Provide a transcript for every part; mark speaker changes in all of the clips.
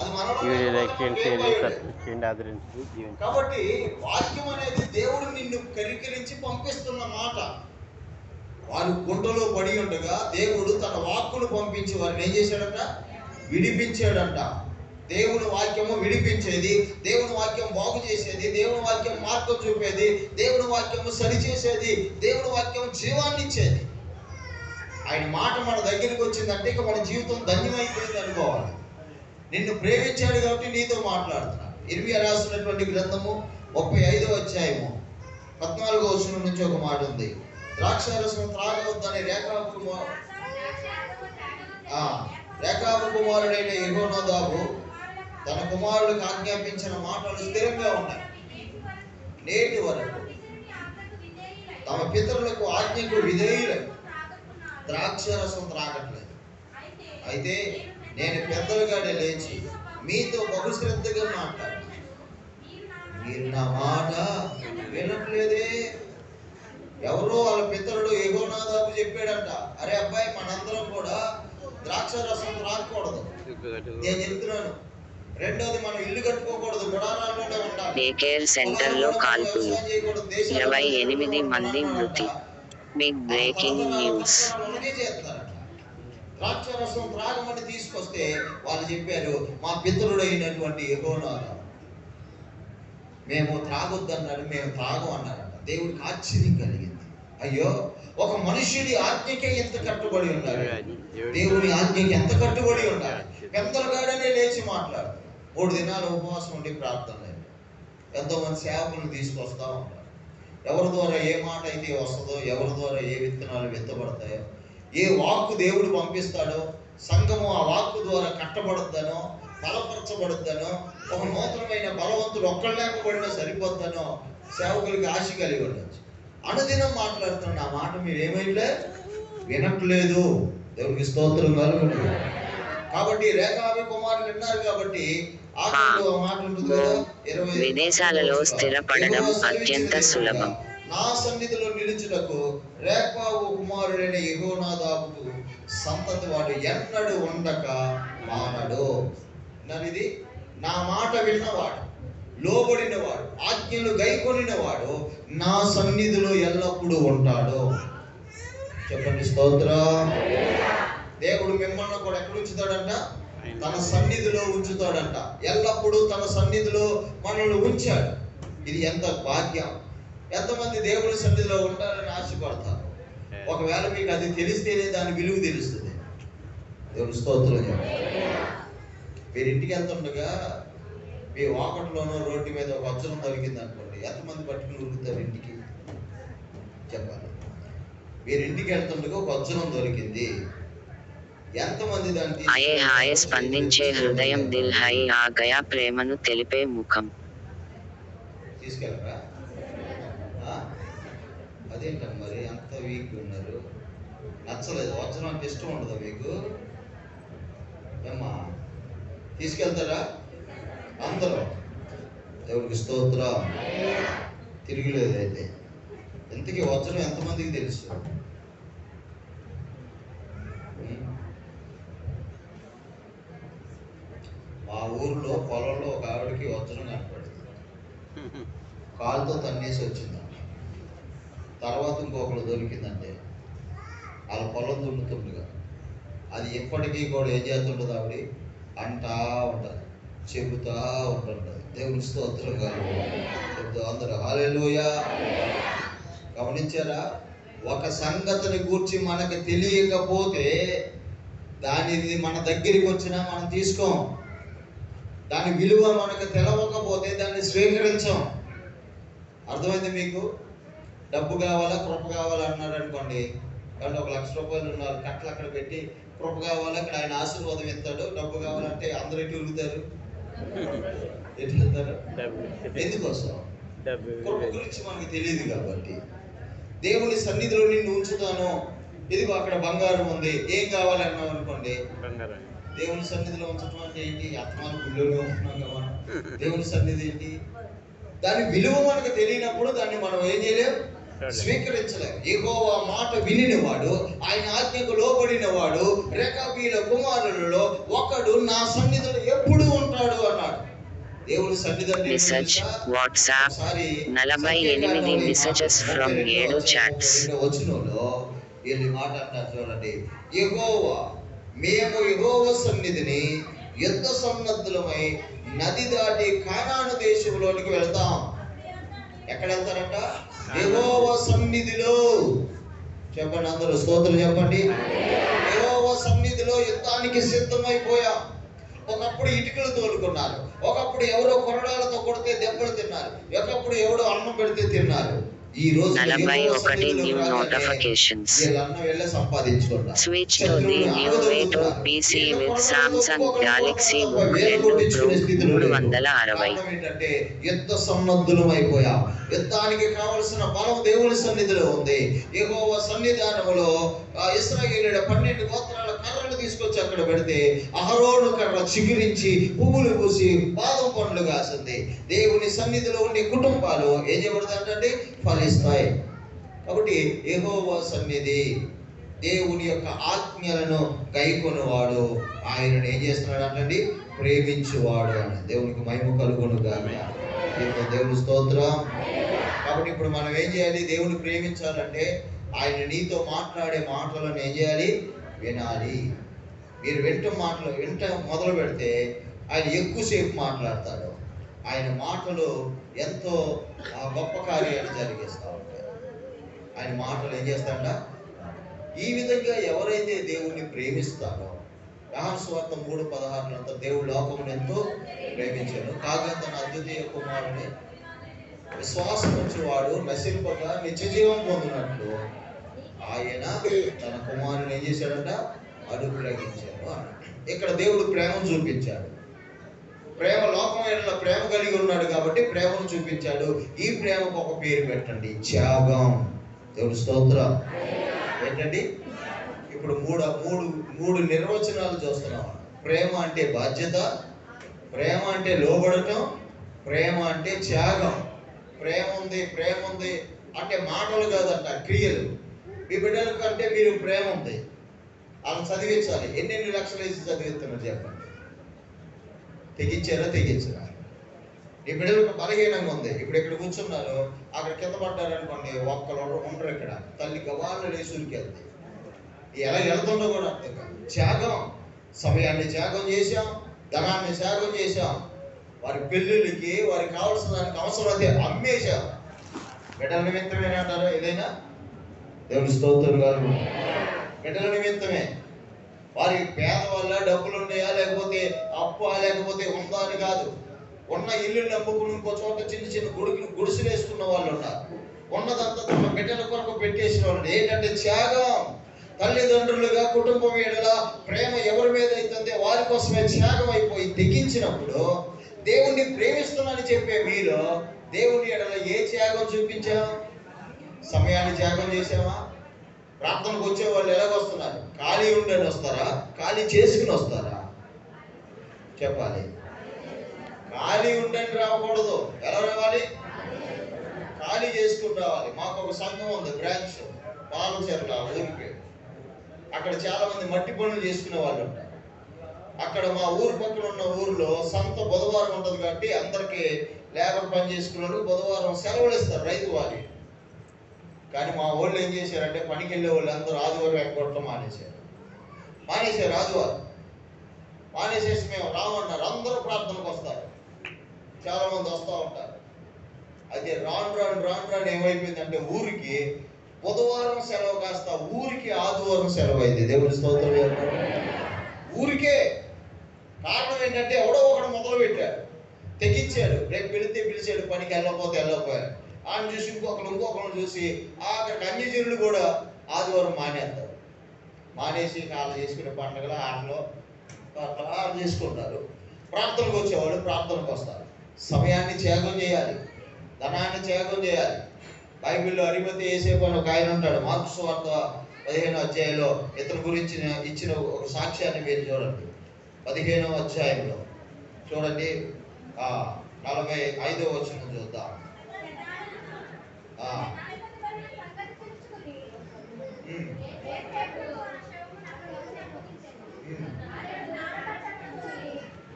Speaker 1: అది మనలో
Speaker 2: video like
Speaker 1: లేకపోతే
Speaker 2: చేయండి,
Speaker 1: మనకేం
Speaker 2: షేర్ చేయండి,
Speaker 1: భయం లేదు.
Speaker 2: సబ్స్క్రైబ్ చేయండి, ఆదరించండి, దీవించండి.
Speaker 1: కాబట్టి వాక్యం అనేది దేవుడు నిన్ను కరికరించి పంపిస్తున్న మాట. వారు గుంటలో పడి ఉండగా దేవుడు తన వాక్కును పంపించి వారిని ఏం చేశాడంట? విడిపించాడంట. దేవుని వాక్యము విడిపించేది, దేవుని వాక్యం బాగు చేసేది, దేవుని వాక్యం మార్గం చూపేది, దేవుని వాక్యము సరిచేసేది, దేవుని వాక్యం జీవాన్ని ఇచ్చేది. ఆయన మాట మన దగ్గరికి వచ్చిందంటే ఇక మన జీవితం ధన్యమైపోయింది అనుకోవాలి. నిన్ను ప్రేమించాడు కాబట్టి నీతో మాట్లాడుతున్నాడు. ఇర్మియా రాసినటువంటి గ్రంథము 35వ అధ్యాయము 14వ వచనం నుంచి ఒక మాట ఉంది. ద్రాక్షారసం త్రాగవద్దని రేకాబు కుమారుడైన యెహోనాదాబు తన కుమారుడికి ఆజ్ఞాపించిన మాటలు స్థిరంగా ఉన్నాయి. నేటి వరకు తమ పితరులకు ఆజ్ఞకు విధేయులై ద్రాక్షారసం త్రాగట్లేదు. అయితే నేను పెద్దలుగానే లేచి మీతో బహుశ్రద్ధగా మాట్లాడు, మీరు నా మాట వినట్లేదే. ఎవరో వాళ్ళ పితరుడు యెహోనాదాబు చెప్పాడంట, అరే అబ్బాయి మనందరం కూడా ద్రాక్షారసం త్రాగకూడదు. నేను చెప్తున్నాను. రెండోది, మనం ఇల్లు కట్టుకోకూడదు, గుడారాల్లోనే ఉండాలి.
Speaker 3: డే కేర్ సెంటర్లో కాల్పులు, 28 మంది మృతి. Big breaking news.
Speaker 1: ద్రాక్షారసం త్రాగమని తీసుకొస్తే వాళ్ళు చెప్పారు, మా పితరుడైనటువంటి యెహోనాదాబు మేము త్రాగొద్దన్నాడు, మేము త్రాగం అన్నారంట. దేవుడికి ఆశ్చర్యం కలిగింది. అయ్యో, ఒక మనుష్యుడి ఆజ్ఞకే ఎంత కట్టుబడి ఉండాలి, దేవుని ఆజ్ఞకి ఎంత కట్టుబడి ఉండాలి. పెద్దలుగానే లేచి మాట్లాడు. 3 దినాలు ఉపవాసం ఉండి ప్రార్థన లేదు. ఎంతోమంది సేవకులను తీసుకొస్తా ఉంటారు. ఎవరి ద్వారా ఏ మాట అయితే వస్తుందో, ఎవరి ద్వారా ఏ విత్తనాలు విత్తబడతాయో, ఏ వాక్కు దేవుడు పంపిస్తాడో, సంఘము ఆ వాక్కు ద్వారా కట్టబడద్దనో, బలపరచబడద్దనో, ఒక నూతనమైన బలవంతుడు ఒక్కళ్ళేకపోయినా సరిపోద్దనో సేవకులకి ఆశ కలిగి ఉండొచ్చు. అనుదినం మాట్లాడుతున్న ఆ మాట మీరు ఏమైతే వినట్లేదు. దేవునికి స్తోత్రం కలుగును. కాబట్టి రేకాబు కుమారులు విన్నారు కాబట్టి మాట ఉంటుంది కదా,
Speaker 3: విదేశాలలో స్థిరపడడం అత్యంత సులభం.
Speaker 1: నా సన్నిధిలో నిలుచుటకు రేకాబు కుమారుడైన యెహోనాదాబుకు సంతతి వాడు ఎన్నడూ ఉండక మానడు. ఇది నా మాట విన్నవాడు, లోబడినవాడు, ఆజ్ఞలు గైకొనినవాడు నా సన్నిధిలో ఎల్లప్పుడూ ఉంటాడు. చెప్పండి స్తోత్రం. దేవుడు మిమ్మల్ని కూడా ఎక్కడ ఉంచుతాడంట? తన సన్నిధిలో ఉంచుతాడంట. ఎల్లప్పుడూ తన సన్నిధిలో మనల్ని ఉంచాడు. ఇది ఎంత భాగ్యం. ఎంతమంది దేవుడి సన్నిధిలో ఉంటారని ఆశపడతారు. ఒకవేళ మీకు అది తెలిస్తేనే దాని విలువ తెలుస్తుంది. దేవుడి స్తోత్రం. మీరు ఇంటికి వెళ్తుండగా మీ వాకట్లోనో రోడ్డు మీద ఒక వజ్రం దొరికింది అనుకోండి, ఎంతమంది పట్టుకుని ఉరుకుతారు ఇంటికి? చెప్పాలి. మీరు ఇంటికి వెళ్తుండగా ఒక వజ్రం దొరికింది, ఎంతమంది దాన్ని
Speaker 3: హాయ్ స్పందించే హృదయం, దిల్ హై ఆ గయా, ప్రేమను తెలిపే ముఖం.
Speaker 1: తీసుకెళ్ళరా? అదేంటమ్మా మరి అంత వీక్ ఉన్నారు? నచ్చలేదు? వజ్రం అంటే ఇష్టం ఉండదా మీకు? ఏమ్మా తీసుకెళ్తారా అందరూ? దేవుడికి స్తోత్రం. తిరిగిలేదు. అయితే ఇంతకీ వజ్రం ఎంతమందికి తెలుసు? మా ఊర్లో పొలంలో ఒక ఆవిడకి వజ్రం కనపడింది. కాలుతో తన్నేసి వచ్చిందంట. తర్వాత ఇంకొకరు దొరికిందంటే వాళ్ళ పొలం దున్నుతుండగా అది ఎప్పటికీ కూడా ఏం చేస్తుంటుంది? ఆవిడ అంటా ఉంటుంది, చెబుతా ఉంటుంటుంది. దేవుని స్తోత్రం కాదు. చెబుతా అందరూ హల్లెలూయా. గమనించారా? ఒక సంగతిని గూర్చి మనకు తెలియకపోతే దానిది మన దగ్గరికి వచ్చినా మనం తీసుకోం. దాని విలువ మనకు తెలవకపోతే దాన్ని స్వీకరించాం. అర్థమైంది మీకు? డబ్బు కావాలా, కృప కావాలా అన్నాడు అనుకోండి. కాబట్టి 1 లక్ష రూపాయలు ఉన్నారు, కట్టలు అక్కడ పెట్టి కృప కావాలా, ఇక్కడ ఆయన ఆశీర్వాదం ఇస్తాడు. డబ్బు కావాలంటే అందరూ ఎటు ఉరుగుతారు? ఎటు వెళ్తారు? ఎందుకోసం? కృప గురించి మనకు తెలియదు కాబట్టి. దేవుని సన్నిధిలో నిన్ను ఉంచుతాను, ఇదిగో అక్కడ బంగారం ఉంది, ఏం కావాలి అన్నావు అనుకోండి. దేవుని సన్నిధిలో ఉంచడం అంటే ఏంటి? ఆత్మాను గుళ్ళోనే ఉంటున్నాం కదా మనం. దేవుని సన్నిధి ఏంటి? దాని విలువ మనకు తెలియనప్పుడు దాన్ని మనం ఏం చేయలేం, స్వీకరించలేం. యెహోవా మాట వినినవాడు, ఆయన ఆజ్ఞకు లోబడినవాడు రేకాబీల కుమారులలో ఒకడు నా సన్నిధిలో ఎప్పుడు ఉంటాడు. దేవుని సన్నిధి అంటే ఏంటో
Speaker 3: మెసేజ్
Speaker 1: తెలుసా?
Speaker 3: వాట్సాప్
Speaker 1: ఒకసారి
Speaker 3: 48 మెసేజెస్ ఫ్రమ్ 7 చాట్స్.
Speaker 1: 32 వచనంలో వీళ్ళు ఈ మాట అంటారు చూడండి. యెహోవా, మేము యెహోవా సన్నిధిని యుద్ధ సన్నద్ధులమై నది దాటి కానాను దేశంలోనికి వెళ్తాం. ఎక్కడ వెళ్తారంట? యెహోవా సన్నిధిలో. చెప్పండి అందరూ స్తోత్రం చెప్పండి. యెహోవా సన్నిధిలో యుద్ధానికి సిద్ధమైపోయాం. ఒకప్పుడు ఇటుకలు తోలుకున్నారు, ఒకప్పుడు ఎవరో కొరడాలతో కొడితే దెబ్బలు తిన్నారు, ఒకప్పుడు ఎవడో అన్నం పెడితే తిన్నారు. ఈ రోజు
Speaker 3: 41 new notifications. Switch to the new way to PC with Samsung Galaxy Book 2 Pro 360.
Speaker 1: ఏంటంటే యుద్ధ సన్నద్ధులమైపోయాం. యుద్ధానికి కావలసిన బలం దేవుని సన్నిధిలో ఉంది. యెహోవా సన్నిధానములో ఇశ్రాయేలీయుల 12 గోత్రాల కర్రలు తీసుకొచ్చి అక్కడ పెడితే అహరోను కర్ర చిగురించి పువ్వులు పూసి బాదం పండ్లు కాసింది. దేవుని సన్నిధిలో ఉండే కుటుంబాలు ఏం చేయబడతాయంటే ఫలిస్తాయి. కాబట్టి యెహోవా సన్నిధి, దేవుని యొక్క ఆజ్ఞలను గైకొనువాడు, ఆయనను ఏం చేస్తున్నాడు అంటండి? ప్రేమించువాడు అని. దేవునికి మహిమ కలుగును గాక. దేవుని స్తోత్రం. కాబట్టి ఇప్పుడు మనం ఏం చేయాలి? దేవుని ప్రేమించాలంటే ఆయన నీతో మాట్లాడే మాటలను ఏం చేయాలి? వినాలి. మీరు వింట మొదలు పెడితే ఆయన ఎక్కువసేపు మాట్లాడతాడు. ఆయన మాటలు ఎంతో గొప్ప కార్యాలు జరిగిస్తూ ఉంటాయి. ఆయన మాటలు ఏం చేస్తాడ? ఈ విధంగా ఎవరైతే దేవుణ్ణి ప్రేమిస్తారో, యోహాను సువార్త 3:16 దేవుడు లోకమును ఎంతో ప్రేమించాడు కాగా తన అద్వితీయ కుమారుని విశ్వాసం వచ్చేవాడు నశింపక నిత్య జీవం పొందినట్లు ఆయన తన కుమారుని ఏం చేశాడంట? అనుగ్రహించాడు అన్నాడు. ఇక్కడ దేవుడు ప్రేమను చూపించాడు. ప్రేమ లోకమైన ప్రేమ కలిగి ఉన్నాడు కాబట్టి ప్రేమను చూపించాడు. ఈ ప్రేమకు ఒక పేరు పెట్టండి, త్యాగం. దేవుడు స్తోత్రం. ఏంటండి? ఇప్పుడు మూడు నిర్వచనాలు చూస్తున్నాం. ప్రేమ అంటే బాధ్యత, ప్రేమ అంటే లోబడటం, ప్రేమ అంటే త్యాగం. ప్రేమ ఉంది అంటే మాటలు కాదంట, క్రియలు. మీ బిడ్డల కంటే మీరు ప్రేమ ఉంది, వాళ్ళని చదివించాలి. ఎన్ని లక్షలు వేసి చదివిస్తున్నారు చెప్పండి? తెగించరా? ఈ బిడ్డలకు బలహీనంగా ఉంది. ఇప్పుడు ఇక్కడ కూర్చున్నారు, అక్కడ కింద పడ్డారనుకోండి, ఒక్కరు ఉండరు. ఇక్కడ తల్లి గవాళ్ళు లేచి ఉరికెళ్తాయి. ఎలా వెళ్తుందో కూడా అర్థం కాదు. త్యాగం, సమయాన్ని త్యాగం చేశాం, ధనాన్ని త్యాగం చేశాం, వారి పెళ్ళిళ్ళకి వారికి కావాల్సిన దానికి అవసరం అయితే అమ్మేశాం. బిడ్డల నిమిత్తమే అంటారు ఏదైనా? దేవుని స్తోత్రం గారు. బిడ్డల నిమిత్తమే. వారికి పేద వల్ల డబ్బులు ఉన్నాయా, లేకపోతే అప్పు, లేకపోతే ఉందా అని కాదు. ఉన్న ఇల్లు నమ్ముకుని ఇంకో చోట చిన్న గుడిసెలు వేసుకున్న వాళ్ళు ఉన్నారు. ఉన్నదంతా తమ బిడ్డల కొరకు పెట్టేసిన వాళ్ళు. ఏంటంటే త్యాగం. తల్లిదండ్రులుగా కుటుంబం ఎడల ప్రేమ ఎవరి మీద అవుతుందో వారి కోసమే త్యాగం అయిపోయి తెగించినప్పుడు దేవుణ్ణి ప్రేమిస్తున్నానని చెప్పే మీరు దేవుని ఎడల ఏ త్యాగం చూపించాం? సమయాన్ని త్యాగం చేసామా? ప్రార్థనకు వచ్చే వాళ్ళు ఎలాగొస్తున్నారు? ఖాళీ ఉండని వస్తారా? ఖాళీ చేసుకుని వస్తారా? చెప్పాలి. ఖాళీ ఉండని రాకూడదు. ఎలా రావాలి? ఖాళీ చేసుకుని రావాలి. మాకు ఒక సంఘం ఉంది, బ్రాంచ్ పాలచెర్ల ఊరికి. అక్కడ చాలా మంది మట్టి పనులు చేసుకునే వాళ్ళు ఉంటారు. అక్కడ మా ఊరు పక్కన ఉన్న ఊరిలో సంత బుధవారం ఉంటుంది కాబట్టి అందరికీ లేబర్ పని చేసుకున్నాడు బుధవారం సెలవులు ఇస్తారు రైతు వారి. కానీ మా వాళ్ళు ఏం చేశారంటే పనికి వెళ్ళే వాళ్ళు అందరూ ఆదివారం ఎగ్గొట్టడం మానేశారు. ఆదివారం మానేసేసి మేము రామన్నారు. అందరూ ప్రార్థనకు వస్తారు, చాలా మంది వస్తూ ఉంటారు. అయితే రాను ఏమైపోయిందంటే ఊరికి బుధవారం సెలవు కాస్త ఊరికి ఆదివారం సెలవు అయింది. దేవుని స్తోత్రం. ఊరికే కారణం ఏంటంటే ఎవడో ఒకడు మొదలు పెట్టాడు, తెగించాడు. రేపు పిలిచాడు, పనికి వెళ్ళకపోయారు. ఆయన చూసి ఇంకొకరు చూసి అక్కడికి అన్యజనులు కూడా ఆదివారం మానేస్తారు. మానేసి వాళ్ళు చేసుకునే పండుగలు ఆటలు చేసుకుంటారు. ప్రార్థనకు వచ్చేవాళ్ళు ప్రార్థనకు వస్తారు. సమయాన్ని త్యాగం చేయాలి, ధనాన్ని త్యాగం చేయాలి. బైబిల్లో అరిమతి యేసేపు అని ఒక ఆయన ఉంటాడు. మార్కు సువార్త 15వ అధ్యాయంలో ఇతని గురించి ఇచ్చిన ఒక సాక్ష్యాన్ని మీరు చూడండి. 15వ అధ్యాయంలో చూడండి, 45వ వచనం చూద్దాం.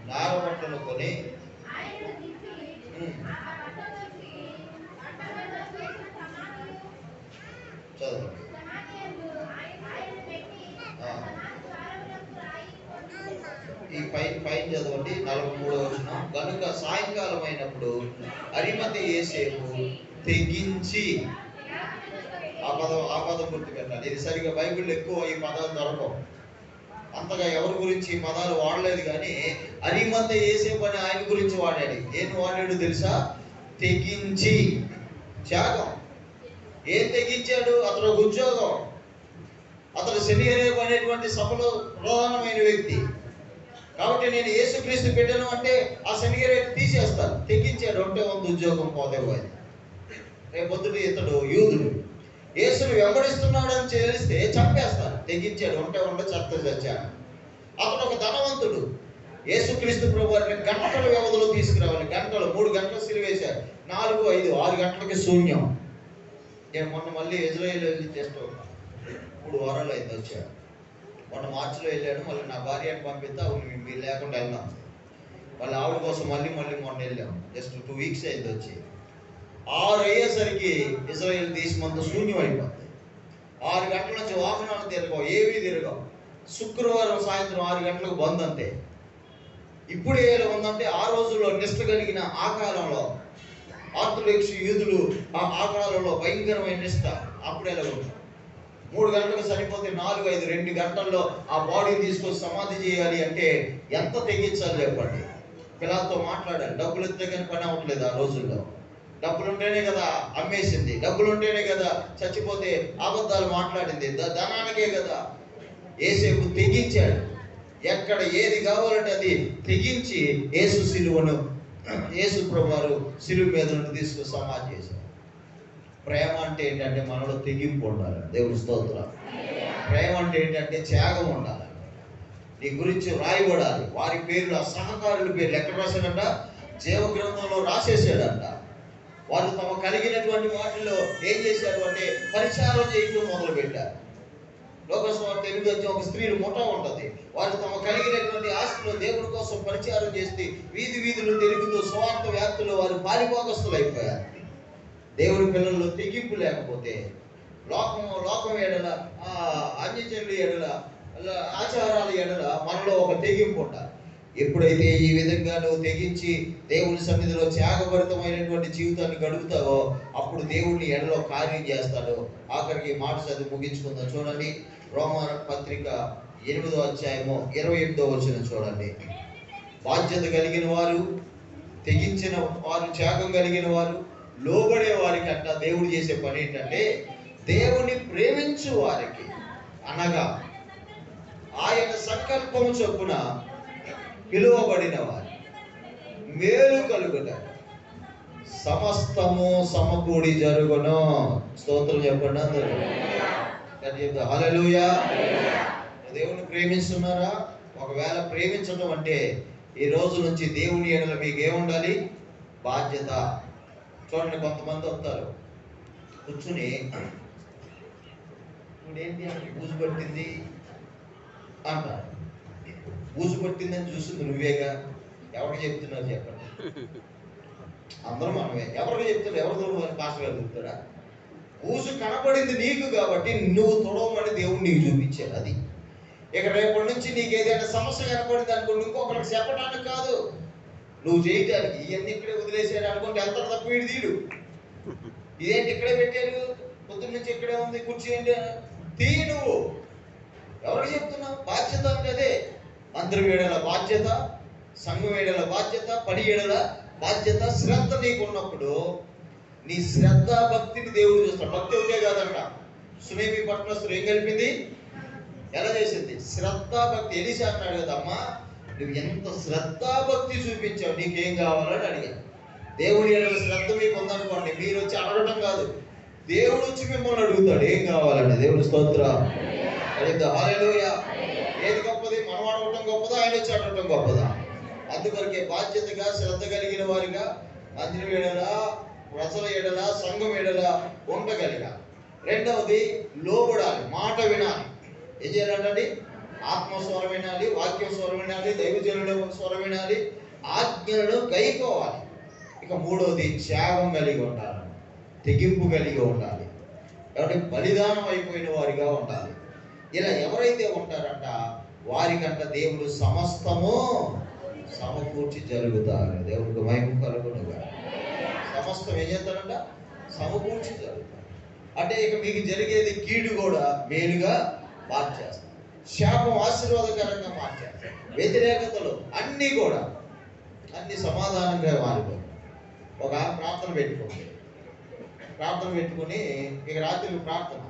Speaker 1: నారబట్టలు కొని ఈ పైన చదవండి 43వ వచనం. కనుక సాయంకాలం అయినప్పుడు అరిమతె యోసేపు తెగించి, ఆ పదం గుర్తు పెట్టాలి. ఇది సరిగా బైబిల్లో ఎక్కువ ఈ పదాలు దొరకవు, అంతగా ఎవరి గురించి ఈ పదాలు వాడలేదు. కానీ అరిమతె యోసేపు అని ఆయన గురించి వాడాడు. ఏం వాడాడు తెలుసా? తెగించి, త్యాగం. ఏం తెగించాడు? అతను ఒక ఉద్యోగం, అతను సెమినారియం అనేటువంటి సభలో ప్రధానమైన వ్యక్తి కాబట్టి నేను యేసుక్రీస్తు బిడ్డను అంటే ఆ సెమినారియం తీసేస్తాను. తెగించాడు. అంటే ಒಂದು ఉద్యోగం పోతే పోయింది. రేపొద్దున ఇతడు యూదుడు, యేసును వెంబడిస్తున్నాడని తెలిస్తే చంపేస్తాడు. తెగించాడు. ఉంటే చచ్చాడు. అతను ఒక ధనవంతుడు. యేసుక్రీస్తు ప్రభువారిని గంటల వ్యవధిలో తీసుకురావాలి. 3 గంటలు సిలువేశారు. 4, 5, 6 గంటలకి శూన్యం. నేను మొన్న మళ్ళీ ఇజ్రాయేల్ వెళ్ళి చేస్తూ 3 వారాలు అయింది వచ్చాడు. మొన్న మార్చిలో వెళ్ళాను. మళ్ళీ నా భార్యని పంపిస్తే మీరు లేకుండా వెళ్ళాం. వాళ్ళ ఆవిడ కోసం మళ్ళీ మొన్న వెళ్ళాం. జస్ట్ 2 వీక్స్ అయింది వచ్చి. 6 అయ్యేసరికి ఇజ్రాయేల్ దేశం అంతా శూన్యం అయిపోతుంది. 6 గంటల నుంచి వాహనాలు తిరగవు, ఏవీ తిరగవు. శుక్రవారం సాయంత్రం 6 గంటలకు బంద్ అంతే. ఇప్పుడు ఎలా ఉందంటే ఆ రోజుల్లో నిష్ట కలిగిన ఆ కాలంలో ఆర్థోడాక్స్ యూదులు ఆ కాలంలో భయంకరమైన నిష్ట. అప్పుడు ఎలా ఉంది? 3 గంటలకు సరిపోతే 4, 5, 2 గంటల్లో ఆ బాడీని తీసుకొని సమాధి చేయాలి అంటే ఎంత తెగించాలి చెప్పండి. పిల్లలతో మాట్లాడాలి. డబ్బులు ఇస్తే కానీ పని అవ్వట్లేదు ఆ రోజుల్లో. డబ్బులు ఉంటేనే కదా అమ్మేసింది, డబ్బులు ఉంటేనే కదా చచ్చిపోతే అబద్ధాలు మాట్లాడింది, ధనానికే కదా. యేసేపు తెగించాడు. ఎక్కడ ఏది కావాలంటే అది తెగించి యేసు ప్రభువారు సిలువ మీద నుండి తీసుకుని సమాధి చేశారు. ప్రేమ అంటే ఏంటంటే మనలో తెగింపు ఉండాలి. దేవుని స్తోత్రం. ప్రేమ అంటే ఏంటంటే త్యాగం ఉండాలి. నీ గురించి రాయబడాలి. వారి పేర్లు, ఆ సహకారుల పేర్లు ఎక్కడ రాశాడంట? జీవగ్రంథంలో రాసేసాడంట. వాళ్ళు తమ కలిగినటువంటి వాటిలో ఏం చేశారు అంటే పరిచారం చేయడం మొదలు పెట్టారు. లోకస్వార్థ 8 వచ్చి ఒక స్త్రీలు ముఠా ఉంటుంది. వారు తమ కలిగినటువంటి ఆస్తిలో దేవుడి కోసం పరిచారం చేస్తే వీధులు తిరుగుతూ స్వార్థ వ్యాప్తిలో వారు పారిపోకస్తులు అయిపోయారు. దేవుడి పిల్లల్లో తెగింపు లేకపోతే లోకం ఎడల, అన్యజనుల ఎడల, ఆచారాల ఎడల మనలో ఒక తెగింపు ఉండాలి. ఎప్పుడైతే ఈ విధంగా నువ్వు తెగించి దేవుని సన్నిధిలో త్యాగభరితమైనటువంటి జీవితాన్ని గడుపుతావో అప్పుడు దేవుడిని ఎడలో కార్యం చేస్తాడు. ఆఖరికి మాట చదివి ముగించుకుందాం. చూడండి, రోమా పత్రిక 8వ అధ్యాయము 28వ వచనం చూడండి. బాధ్యత కలిగిన వారు, తెగించిన వారు, త్యాగం కలిగిన వారు, లోబడే వారికి అంట దేవుడు చేసే పని ఏంటంటే దేవుని ప్రేమించు వారికి అనగా ఆయన సంకల్పము చొప్పున పిలువబడిన వారి మేలు కలుగుట సమస్తము సమకూడి జరుగును. స్తోత్రం చెప్పండి అందరూ. హల్లెలూయా. దేవుని ప్రేమిస్తున్నారా? ఒకవేళ ప్రేమించడం అంటే ఈ రోజు నుంచి దేవుని ఎడల మీకు ఏముండాలి? బాధ్యత. చూడండి, కొంతమంది వస్తారు కూర్చుని ఇప్పుడేంటి అంటే బూజు పట్టింది అంటారు. బూజు పట్టిందని చూసింది నువ్వేగా. ఎవరికి చెప్తున్నారు చెప్పండి? అందరూ మనమే. ఎవరికి చెప్తున్నారు? ఎవరితో పాస్టర్ గారు చెప్తారా? బూజు కనపడింది నీకు కాబట్టి నువ్వు తొడవమని దేవుడు నీకు చూపించాడు. అది ఇక రేపటి నుంచి నీకు ఏదైనా సమస్య కనపడింది అనుకోండి, ఇంకొకరికి చెప్పడానికి కాదు, నువ్వు చేయటానికి. ఇవన్నీ ఇక్కడే వదిలేసాడు అనుకోండి, ఎంత తప్పు వీడు తీడు. ఇదేంటి ఇక్కడే పెట్టారు, పొద్దున్న నుంచి ఇక్కడే ఉంది, కుర్చీ ఏంటి తీ. నువ్వు ఎవరికి చెప్తున్నావు? బాధ్యత అంటే అదే. మంత్రి ఏడల బాధ్యత, సంఘం ఏడల బాధ్యత, పని ఏడల బాధ్యత, శ్రద్ధ నీకు ఉన్నప్పుడు నీ శ్రద్ధ భక్తిని దేవుడు చూస్తాడు. భక్తి ఉంటే కాదంట. సునేమి పట్టణస్తులు ఏం కలిపింది? ఎలా చేసింది? శ్రద్ధాభక్తి. ఎలీషా అన్నాడు కదమ్మా, నువ్వు ఎంత శ్రద్ధాభక్తి చూపించావు, నీకేం కావాలని అడిగాను. దేవుడి ఏడల శ్రద్ధ మీకు ఉందనుకోండి, మీరు వచ్చి అడగడం కాదు, దేవుడు వచ్చి మిమ్మల్ని అడుగుతాడు ఏం కావాలండి. దేవుడి స్తోత్రం. హల్లెలూయా. ఏది గొప్పది? మనం అడగటం గొప్పదా, ఆయన వచ్చి అడగటం గొప్పదా? అందుకొరకే బాధ్యతగా, శ్రద్ధ కలిగిన వారిగా మందిరం ఏడల, ప్రజల ఏడల, సంఘం ఏడల ఉండగలిగా. రెండవది లోబడాలి, మాట వినాలి. ఏం చేయాలంటే ఆత్మస్వరం వినాలి, వాక్యం స్వరం వినాలి, దైవజనుల స్వరం వినాలి, ఆజ్ఞలను గైకోవాలి. ఇక మూడవది త్యాగం కలిగి ఉండాలి, తెగింపు కలిగి ఉండాలి, కాబట్టి బలిదానం అయిపోయిన వారిగా ఉండాలి. ఇలా ఎవరైతే ఉంటారంట వారికంట దేవుడు సమస్తము సమకూర్చి జరుగుతారు. దేవుడికి మహిమ కలుగునుగా. సమస్తం ఏం చేస్తారంట? సమకూర్చి జరుగుతారు. అంటే ఇక మీకు జరిగేది కీడు కూడా మేలుగా మార్చేస్తారు, శాపం ఆశీర్వాదకరంగా మార్చేస్తారు, వ్యతిరేకతలు అన్నీ కూడా అన్ని సమాధానంగా మారిపోతాయి. ఒక ప్రార్థన పెట్టుకుని ఇక రాత్రి ప్రార్థన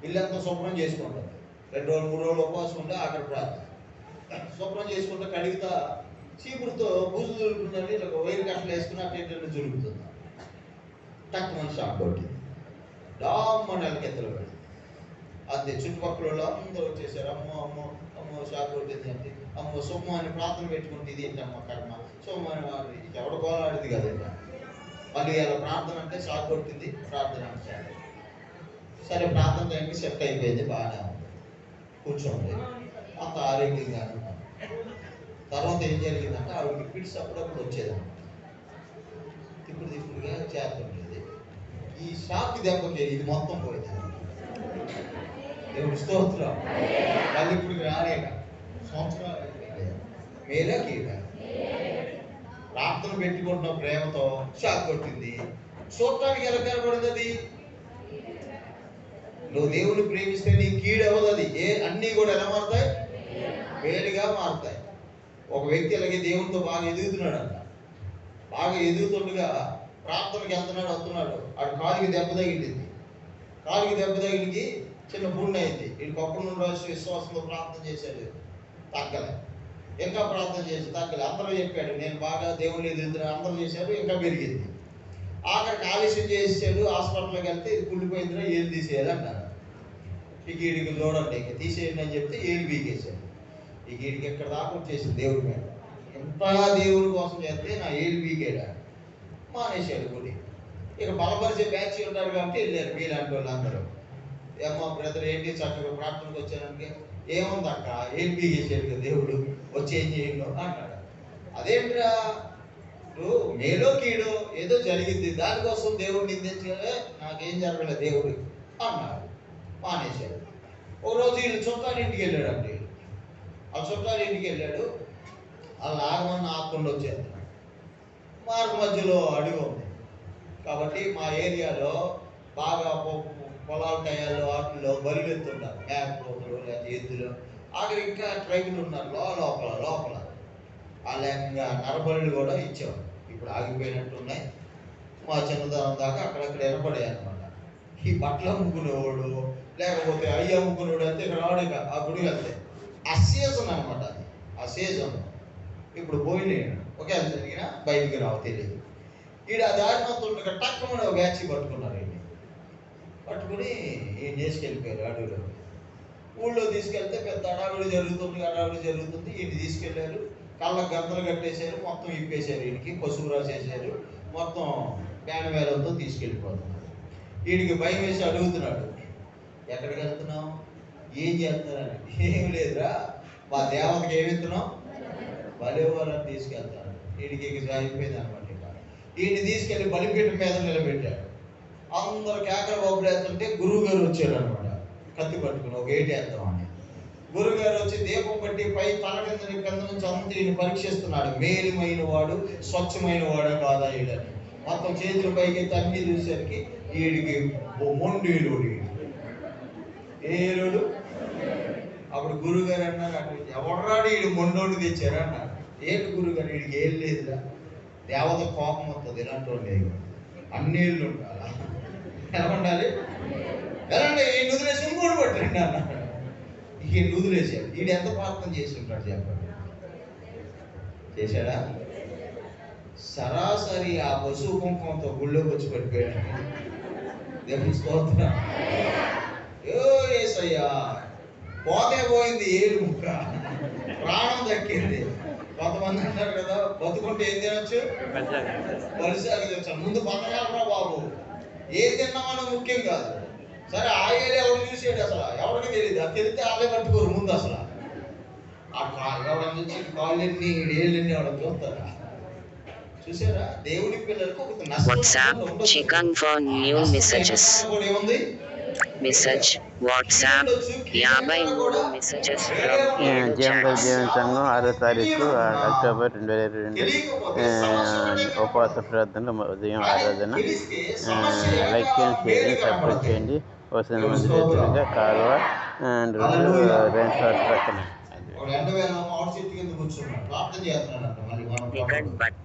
Speaker 1: ఇల్లంతా శుభ్రం చేసుకుంటాం. 2 రోజులు 3 రోజులు ఉపవాసం ఉంటే అక్కడ ప్రార్థన శుభ్రం చేసుకుంటే కడిగితా చీపురుతో బూజు దులుపుతుందండి. ఇలా వైరు కట్టలు వేసుకుని అటు జరుగుతుంది. తక్కువ షాక్ కొట్టింది, డామ్మని ఎత్తలు పడింది. అంతే చుట్టుపక్కల అందరూ వచ్చేసారు. అమ్మో అమ్మో అమ్మో షాక్ కొట్టింది అంటే అమ్మో సొమ్ము అని ప్రార్థన పెట్టుకుంటే ఇది ఏంటమ్మా కర్మ సొమ్ము అని వాడు ఎవడ గోలాడింది కదండి. మళ్ళీ అలా ప్రార్థన అంటే షాక్ కొట్టింది, ప్రార్థన అంటే సరే ప్రార్థన టైంకి సెట్ అయిపోయింది, బాగానే ఉంది, కూర్చోండి, అంత ఆరోగ్యంగా ఉన్నాం. తర్వాత ఏం జరిగిందంటే ఆవిడకి ఫిట్స్ అప్పుడప్పుడు వచ్చేదన్నమాట. తిప్పుడుగా చేస్తుండేది. ఈ షాక్ దెబ్బకి ఇది మొత్తం పోయింది. దేవుడి స్తోత్రం. మళ్ళీ ఇప్పుడు రాలేక సంవత్సరాలు మేలే కీడ ప్రార్థన పెట్టుకుంటున్న ప్రేమతో షాక్ కొట్టింది. చూడటానికి ఎలా కనబడింది అది? నువ్వు దేవుని ప్రేమిస్తే నీ కీడు అవ్వదు. అది అన్నీ కూడా ఎలా మారుతాయి? మేలుగా మారుతాయి. ఒక వ్యక్తి అలాగే దేవునితో బాగా ఎదుగుతున్నాడంట. బాగా ఎదుగుతుండగా ప్రార్థనకి వస్తున్నాడు. ఆడు కాలికి దెబ్బ తగిలింది. కాలికి దెబ్బ తగిలికి చిన్న పుండు అయింది. వీడికి అప్పుడు నుండి రోజు విశ్వాసంలో ప్రార్థన చేశాడు, తగ్గలే. ఇంకా ప్రార్థన చేసి తగ్గలే. అందరూ చెప్పాడు నేను బాగా దేవుని ఎదుగుతున్నాను, అందరూ చేశారు, ఇంకా పెరిగింది. ఆఖరికి ఆలస్యం చేసాడు. హాస్పిటల్కి వెళ్తే ఇది కుళ్ళిపోయిందిరా, ఏలు తీసేయాలి అన్నారు. ఈ గీడికి చూడండి ఇక తీసేయండి అని చెప్తే ఏలు బీకేశాడు. ఈ గీడికి ఎక్కడ దాకా వచ్చేసింది దేవుడి మీద. ఎంత దేవుడి కోసం చేస్తే నా ఏలు బీకేడా, మానేశాడు గుడి. ఇక బలపరిచే బ్యాచ్ ఉంటారు కాబట్టి వెళ్ళారు మీలాంటి వాళ్ళు అందరూ. ఏమో బ్రదర్ ఏంటి చక్కగా ప్రార్థనకు వచ్చానంటే ఏముంది అక్క ఏం బీగేసాడు కదా దేవుడు, వచ్చి ఏం చేయండు అన్నాడు. అదేంట్రా ఇప్పుడు మేలో కీడో ఏదో జరిగింది, దానికోసం దేవుడు నిందించలే, నాకేం జరగలేదు దేవుడు అన్నాడు, మానేశాడు. ఒకరోజు వీళ్ళు చుట్టాలు ఇంటికి వెళ్ళాడు అంటే ఆ చుట్టాలు ఇంటికి వెళ్ళాడు. వాళ్ళు ఆగమని ఆకుండా వచ్చేది. మార్గ మధ్యలో అడుగు ఉంది కాబట్టి మా ఏరియాలో బాగా పొలాల టయాల్లో వాటిల్లో బరులు ఎత్తుంటారు, మేకపోతులు లేదా ఎద్దులు. ఆఖరి ఇంకా ట్రైబులు ఉన్నారు లోపల అలాగా నరబలులు కూడా ఇచ్చాం. ఇప్పుడు ఆగిపోయినట్టు ఉన్నాయి. మా చిన్నతనం దాకా అక్కడక్కడ ఏర్పడాయి అనమాట. ఈ బట్టలు అమ్ముకునేవాడు లేకపోతే అయ్యి అమ్ముకునేవాడు అంతే ఇక్కడ రాడుగా ఆ గుడి వెళ్తే ఆ సీజన్ అనమాట. అది ఆ సీజన్ ఇప్పుడు పోయినాడు. ఒకే జరిగినా బయటికి రావు తెలియదు. ఈడ దారి మొత్తం టక్కుమని ఒక బ్యాచ్ పట్టుకున్నారు. పట్టుకుని ఏం చేసుకెళ్ళిపోయారు అడవిలో. ఊళ్ళో తీసుకెళ్తే పెద్ద అడావిడి జరుగుతుంది. ఈయన తీసుకెళ్ళారు, కళ్ళకు గంతలు కట్టేశారు, మొత్తం ఇప్పేశారు, ఈయనకి పసుపు రాసేసారు, మొత్తం బ్యానవేలంతో తీసుకెళ్ళిపోతున్నారు. వీడికి భయం వేసి అడుగుతున్నాడు, ఎక్కడికి వెళ్తున్నాం, ఏం చేస్తున్నారని. ఏం లేదురా మా దేవతకి ఏమి ఇస్తున్నాం, బలివ్వాలని తీసుకెళ్తాను. వీడికి అయిపోయింది అనమాట. వీడిని తీసుకెళ్లి బలిపీఠం మీద నిలబెట్టాడు. అందరు కేకలు బాబులేస్తుంటే గురువు గారు వచ్చారు అనమాట, కత్తి పట్టుకుని ఒక ఏటి వేద్దామని. గురువు గారు వచ్చి దీపం పట్టి పై తల కింద నుంచి అంతా ఈయన పరీక్షిస్తున్నాడు. మేలుమైన వాడు స్వచ్ఛమైన వాడు కాదా ఈడని. మొత్తం చేతుల పైకి తన్ని చూసేసరికి వీడికి మొండీలుడు ఏలుడు. అప్పుడు గురువు గారు అన్నారు, ఎవరాడు వీడు మొండోడు తెచ్చారు అన్నారు. ఏంటి గురువు గారు, వీడికి ఏం లేదురా, దేవత కోపం వస్తుంది, ఇలాంటి వాళ్ళు అన్ని ఇళ్ళు ఉండాలి. ఎలా ఉండాలి, ఎలాంటి ఈ నుదిలేసి ఇంకోటి పట్టండి అన్నాడు. ఈ నుదిలేసాడు. వీడు ఎంత ప్రార్థన చేసి ఉంటాడు చెప్పండి, చేశాడా? సరాసరి ఆ పశువు కుంకుమంతో గుళ్ళోకి వచ్చి పడిపోయాడు. దేవుని స్తోత్రం. యేసయ్యా పోతే పోయింది ఏడు ముక్క, ప్రాణం దక్కింది. కొంతమంది అంటారు కదా బతుకుంటే ఏం తినొచ్చు, పరిసరాలు తినచ్చు. ముందు బతకాలరా బాబు, ఏది తిన్నామని ముఖ్యం కాదు. సరే ఆ ఏరియా ఎవరు చూసాడు అసలు, ఎవరికి తెలియదు. అది తెలిస్తే వాళ్ళే పట్టుకోరు ముందు అసలు. ఆ ఎవరి నుంచి కాళ్ళెన్ని ఏళ్ళెన్ని ఎవరు చూస్తారా? చూసారా, దేవుడి పిల్లలకు ఒక
Speaker 3: WhatsApp checking for new messages.
Speaker 1: ఏముంది,
Speaker 3: మెసేజ్ వాట్సాప్ 53 మెసేజెస్ ఫ్రమ్ 7
Speaker 2: జీవనగల
Speaker 3: చాట్స్.
Speaker 2: జీవన సంఘం 6వ తారీఖు అక్టోబర్ 2022 ఉపవాస ప్రార్థనలు ఉదయం ఆరాధన. లైక్ చేయండి, షేర్ చేయండి, సబ్స్క్రైబ్ చేయండి. వసంత మందిర ఎదురుగా కాలువ అండ్ రైన్ షాట్ పక్కన.
Speaker 1: ఎండ వేళ మామిడి చెట్టు కింద కూర్చున్నాడు ప్రార్థన చేస్తున్నాడు అంట మళ్ళీ
Speaker 3: రికార్డ్ బట్